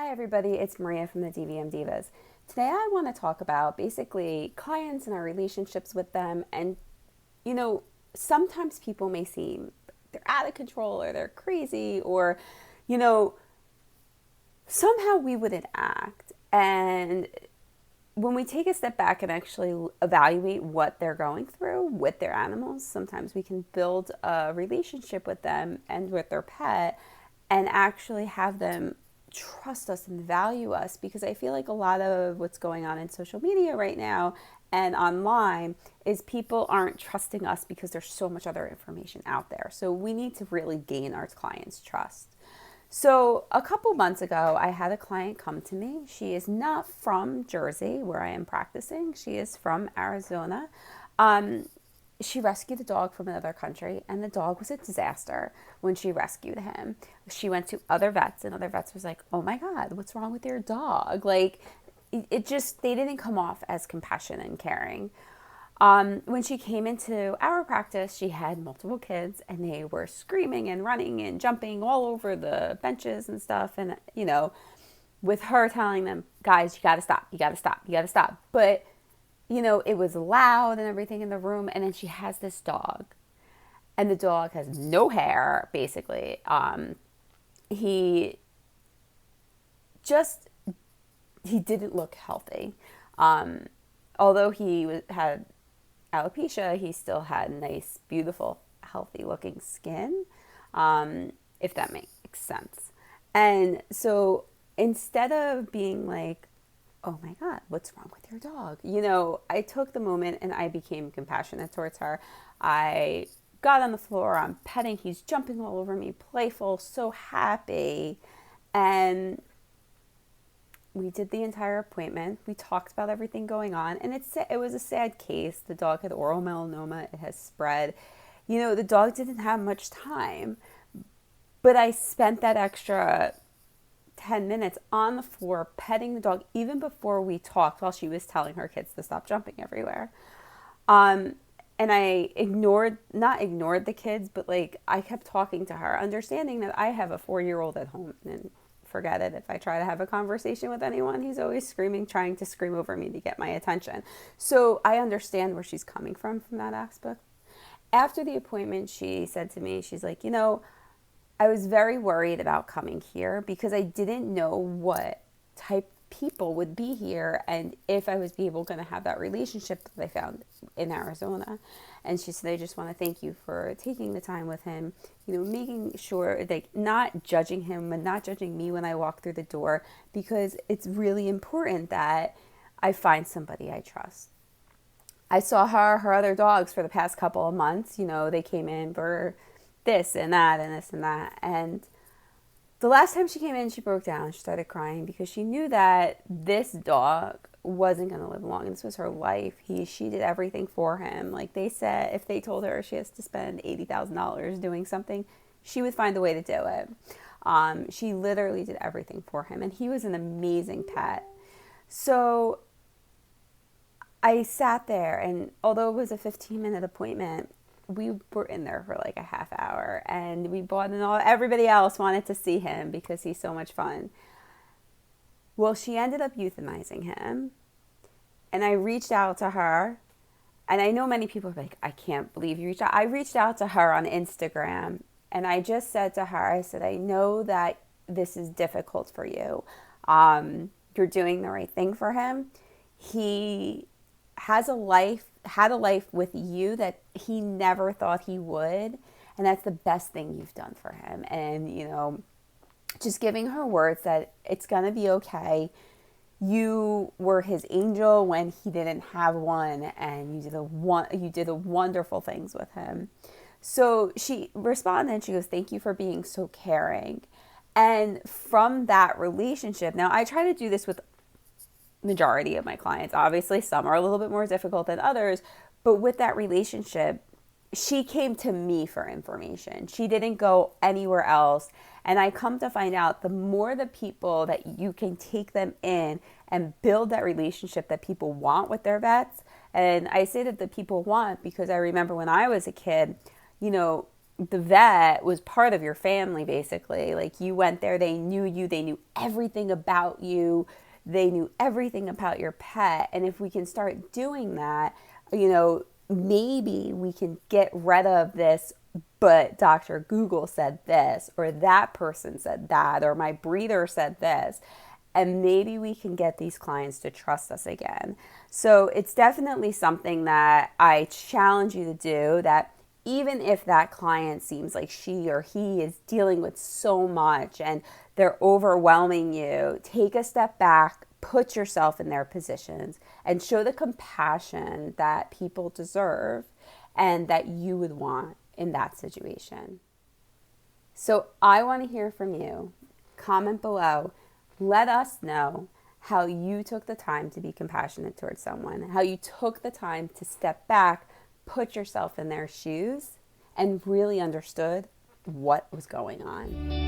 Hi everybody, it's Maria from the DVM Divas. Today I want to talk about basically clients and our relationships with them. And you know, sometimes people may seem they're out of control or they're crazy or you know, somehow we wouldn't act. And when we take a step back and actually evaluate what they're going through with their animals, sometimes we can build a relationship with them and with their pet and actually have them trust us and value us, because I feel like a lot of what's going on in social media right now and online is people aren't trusting us because there's so much other information out there. So we need to really gain our clients' trust. So, a couple months ago, I had a client come to me. She is not from Jersey, where I am practicing. She is from Arizona. Um, she rescued a dog from another country, and the dog was a disaster when she rescued him. She went to other vets, and other vets was like, "Oh my God, what's wrong with your dog?" Like, it just, they didn't come off as compassionate and caring. When she came into our practice, she had multiple kids and they were screaming and running and jumping all over the benches and stuff. And, with her telling them, guys, you got to stop, you got to stop, you got to stop. But, it was loud and everything in the room. And then she has this dog, and the dog has no hair, basically. He just, he didn't look healthy. Although had alopecia, he still had nice, beautiful, healthy looking skin, if that makes sense. And so instead of being like, oh my God, what's wrong with your dog? I took the moment and I became compassionate towards her. I got on the floor, I'm petting, he's jumping all over me, playful, so happy. And we did the entire appointment. We talked about everything going on, and it was a sad case. The dog had oral melanoma. It has spread. The dog didn't have much time, but I spent that extra 10 minutes on the floor petting the dog even before we talked, while she was telling her kids to stop jumping everywhere. And I not ignored the kids, but like I kept talking to her, understanding that I have a 4-year-old at home, and forget it. If I try to have a conversation with anyone, he's always screaming, trying to scream over me to get my attention. So I understand where she's coming from that aspect. After the appointment, she said to me, she's like, I was very worried about coming here because I didn't know what type people would be here and if I was going to have that relationship that I found in Arizona. And she said, I just want to thank you for taking the time with him, making sure, like, not judging him and not judging me when I walk through the door, because it's really important that I find somebody I trust. I saw her other dogs for the past couple of months. They came in for this and that and this and that. And the last time she came in, she broke down. She started crying because she knew that this dog wasn't going to live long. This was her life. She did everything for him. Like they said, if they told her she has to spend $80,000 doing something, she would find a way to do it. She literally did everything for him, and he was an amazing pet. So I sat there, and although it was a 15-minute appointment, we were in there for like a half hour, and we bought, and everybody else wanted to see him because he's so much fun. Well, she ended up euthanizing him, and I reached out to her, and I know many people are like, I can't believe you reached out. I reached out to her on Instagram, and I just said to her, I said, I know that this is difficult for you. You're doing the right thing for him. He had a life with you that he never thought he would, and that's the best thing you've done for him. And just giving her words that it's gonna be okay. You were his angel when he didn't have one, and you did the wonderful things with him. So she responded and she goes, thank you for being so caring. And from that relationship, now I try to do this with majority of my clients. Obviously, some are a little bit more difficult than others, but with that relationship, she came to me for information. She didn't go anywhere else. And I come to find out, the more the people that you can take them in and build that relationship that people want with their vets. And I say that the people want because I remember when I was a kid, the vet was part of your family, basically. Like, you went there, they knew you, they knew everything about you, they knew everything about your pet. And if we can start doing that, maybe we can get rid of this, but Dr. Google said this, or that person said that, or my breeder said this. And maybe we can get these clients to trust us again. So it's definitely something that I challenge you to do, that even if that client seems like she or he is dealing with so much and they're overwhelming you, take a step back, put yourself in their positions, and show the compassion that people deserve and that you would want in that situation. So I want to hear from you. Comment below. Let us know how you took the time to be compassionate towards someone, how you took the time to step back, put yourself in their shoes, and really understood what was going on.